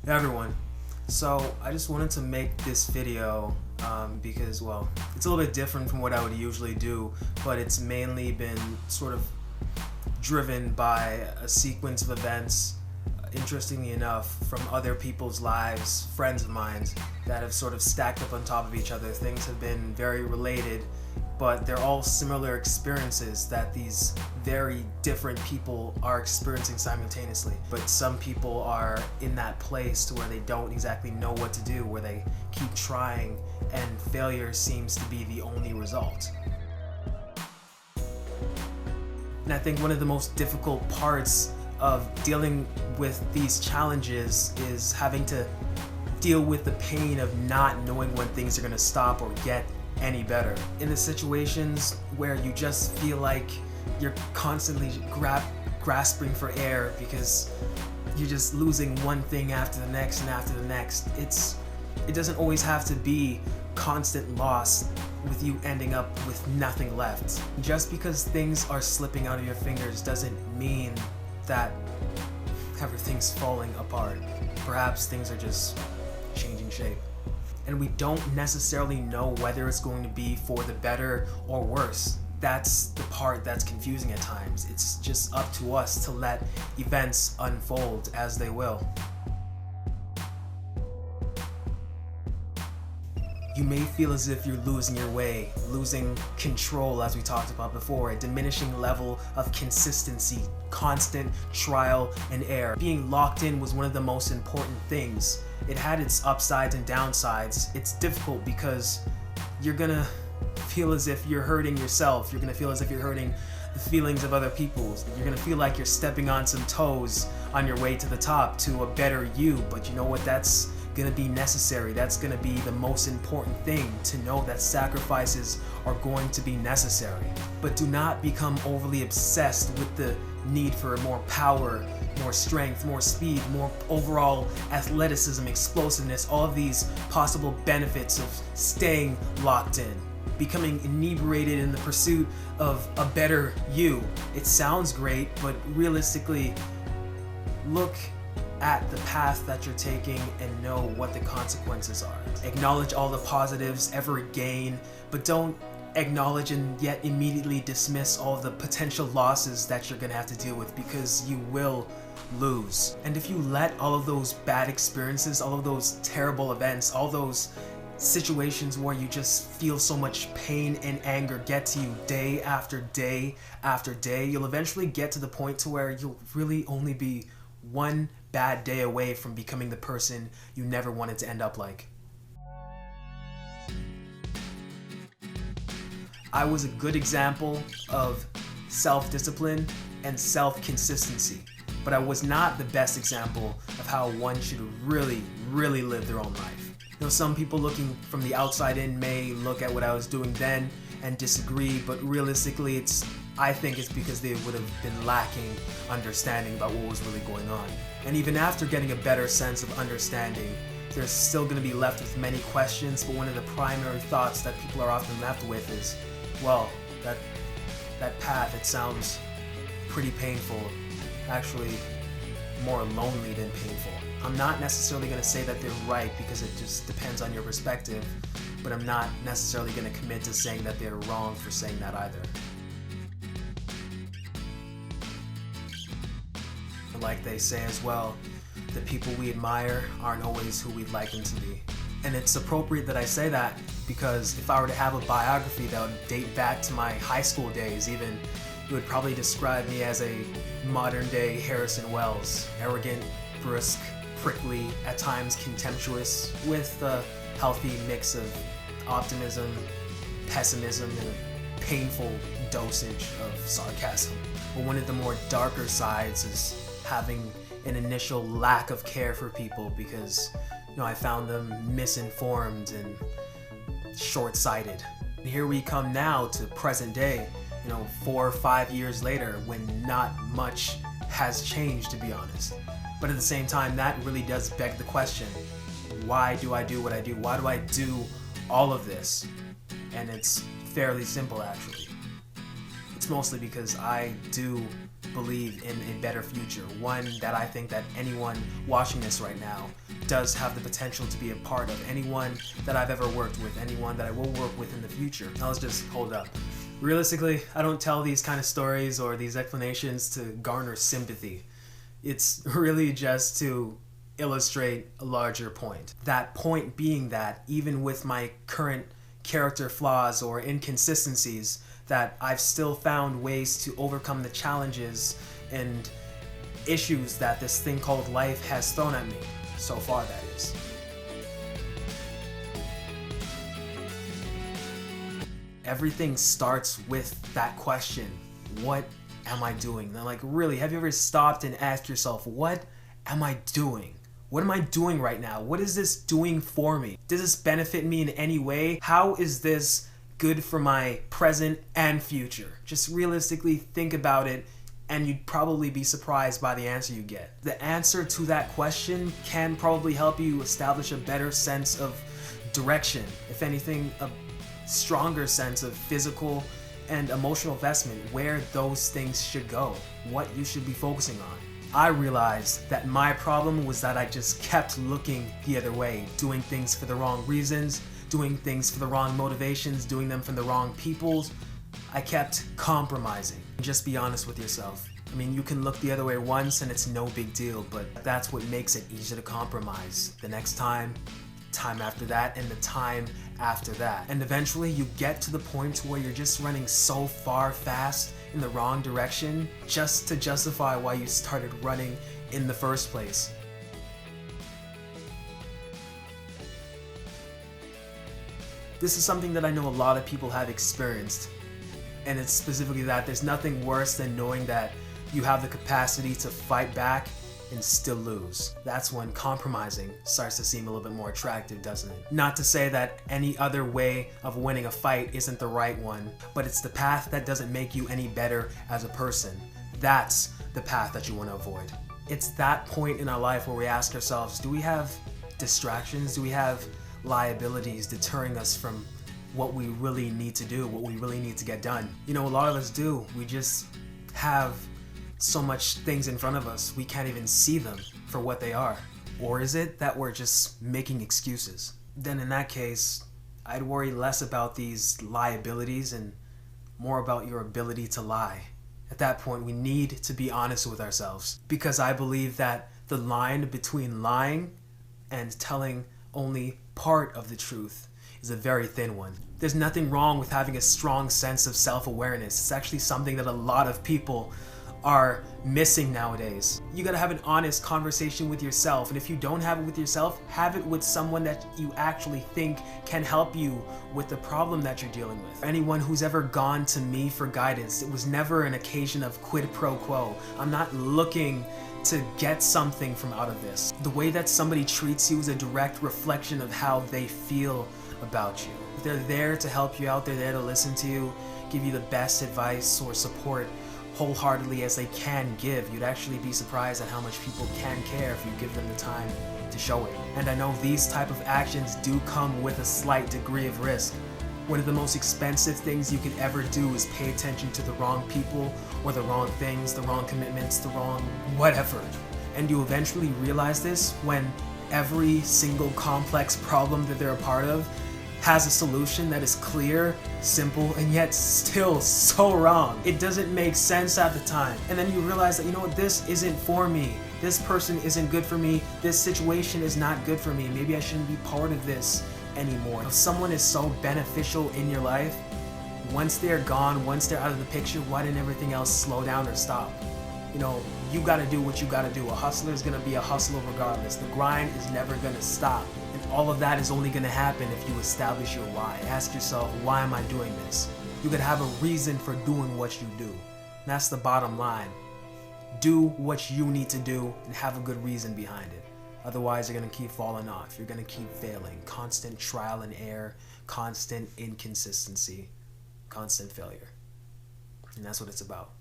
Hey everyone, so I just wanted to make this video because, well, it's a little bit different from what I would usually do, but it's mainly been sort of driven by a sequence of events, interestingly enough, from other people's lives, friends of mine, that have sort of stacked up on top of each other. Things have been very related, but they're all similar experiences that these very different people are experiencing simultaneously. But some people are in that place to where they don't exactly know what to do, where they keep trying and failure seems to be the only result. And I think one of the most difficult parts of dealing with these challenges is having to deal with the pain of not knowing when things are going to stop or get any better. In the situations where you just feel like you're constantly grasping for air because you're just losing one thing after the next and after the next, it doesn't always have to be constant loss with you ending up with nothing left. Just because things are slipping out of your fingers doesn't mean that everything's falling apart. Perhaps things are just changing shape. And we don't necessarily know whether it's going to be for the better or worse. That's the part that's confusing at times. It's just up to us to let events unfold as they will. You may feel as if you're losing your way, losing control, as we talked about before, a diminishing level of consistency, constant trial and error. Being locked in was one of the most important things. It had its upsides and downsides. It's difficult because you're gonna feel as if you're hurting yourself. You're gonna feel as if you're hurting the feelings of other people. You're gonna feel like you're stepping on some toes on your way to the top, to a better you. But you know what? That's gonna be necessary. That's gonna be the most important thing, to know that sacrifices are going to be necessary. But do not become overly obsessed with the need for more power, more strength, more speed, more overall athleticism, explosiveness, all of these possible benefits of staying locked in, becoming inebriated in the pursuit of a better you. It sounds great, but realistically, look at the path that you're taking and know what the consequences are. Acknowledge all the positives, every gain, but don't acknowledge and yet immediately dismiss all the potential losses that you're gonna have to deal with, because you will lose. And if you let all of those bad experiences, all of those terrible events, all those situations where you just feel so much pain and anger get to you day after day after day, you'll eventually get to the point to where you'll really only be one bad day away from becoming the person you never wanted to end up like. I was a good example of self-discipline and self-consistency, but I was not the best example of how one should really live their own life. You know, some people looking from the outside in may look at what I was doing then and disagree, but realistically I think it's because they would have been lacking understanding about what was really going on. And even after getting a better sense of understanding, they're still going to be left with many questions, but one of the primary thoughts that people are often left with is, well, that path, it sounds pretty painful, actually more lonely than painful. I'm not necessarily going to say that they're right, because it just depends on your perspective, but I'm not necessarily going to commit to saying that they're wrong for saying that either. Like they say as well, the people we admire aren't always who we'd like them to be. And it's appropriate that I say that, because if I were to have a biography that would date back to my high school days even, it would probably describe me as a modern day Harrison Wells. Arrogant, brusque, prickly, at times contemptuous, with a healthy mix of optimism, pessimism, and a painful dosage of sarcasm. But one of the more darker sides is having an initial lack of care for people, because I found them misinformed and short-sighted. And here we come now to present day, 4 or 5 years later, when not much has changed, to be honest. But at the same time, that really does beg the question, why do I do what I do? Why do I do all of this? And it's fairly simple, actually. It's mostly because I do believe in a better future, one that I think that anyone watching this right now does have the potential to be a part of, anyone that I've ever worked with, anyone that I will work with in the future. Now let's just hold up. Realistically, I don't tell these kind of stories or these explanations to garner sympathy. It's really just to illustrate a larger point. That point being that even with my current character flaws or inconsistencies, that I've still found ways to overcome the challenges and issues that this thing called life has thrown at me. So far, that is. Everything starts with that question: what am I doing? And like, really, have you ever stopped and asked yourself, what am I doing? What am I doing right now? What is this doing for me? Does this benefit me in any way? How is this good for my present and future? Just realistically think about it, and you'd probably be surprised by the answer you get. The answer to that question can probably help you establish a better sense of direction. If anything, a stronger sense of physical and emotional investment, where those things should go, what you should be focusing on. I realized that my problem was that I just kept looking the other way, doing things for the wrong reasons, doing things for the wrong motivations, doing them from the wrong peoples. I kept compromising. Just be honest with yourself. I mean, you can look the other way once and it's no big deal, but that's what makes it easy to compromise. The next time after that, and the time after that. And eventually you get to the point where you're just running so far fast in the wrong direction just to justify why you started running in the first place. This is something that I know a lot of people have experienced, and it's specifically that there's nothing worse than knowing that you have the capacity to fight back and still lose. That's when compromising starts to seem a little bit more attractive, doesn't it? Not to say that any other way of winning a fight isn't the right one, but it's the path that doesn't make you any better as a person. That's the path that you want to avoid. It's that point in our life where we ask ourselves, do we have distractions? Do we have liabilities deterring us from what we really need to do, what we really need to get done? You know, a lot of us do. We just have so much things in front of us, we can't even see them for what they are. Or is it that we're just making excuses? Then in that case, I'd worry less about these liabilities and more about your ability to lie. At that point, we need to be honest with ourselves, because I believe that the line between lying and telling only part of the truth is a very thin one. There's nothing wrong with having a strong sense of self-awareness. It's actually something that a lot of people are missing nowadays. You gotta have an honest conversation with yourself, and if you don't have it with yourself, have it with someone that you actually think can help you with the problem that you're dealing with. Anyone who's ever gone to me for guidance, it was never an occasion of quid pro quo. I'm not looking to get something from out of this. The way that somebody treats you is a direct reflection of how they feel about you. They're there to help you out, they're there to listen to you, give you the best advice or support wholeheartedly as they can give. You'd actually be surprised at how much people can care if you give them the time to show it. And I know these type of actions do come with a slight degree of risk. One of the most expensive things you could ever do is pay attention to the wrong people or the wrong things, the wrong commitments, the wrong whatever. And you eventually realize this when every single complex problem that they're a part of has a solution that is clear, simple, and yet still so wrong. It doesn't make sense at the time. And then you realize that, you know what, this isn't for me. This person isn't good for me. This situation is not good for me. Maybe I shouldn't be part of this anymore. If someone is so beneficial in your life, once they're gone, once they're out of the picture, why didn't everything else slow down or stop? You know, you gotta do what you gotta do. A hustler is gonna be a hustler regardless. The grind is never gonna stop. And all of that is only gonna happen if you establish your why. Ask yourself, why am I doing this? You gotta have a reason for doing what you do. And that's the bottom line. Do what you need to do and have a good reason behind it. Otherwise, you're gonna keep falling off. You're gonna keep failing. Constant trial and error, constant inconsistency, constant failure. And that's what it's about.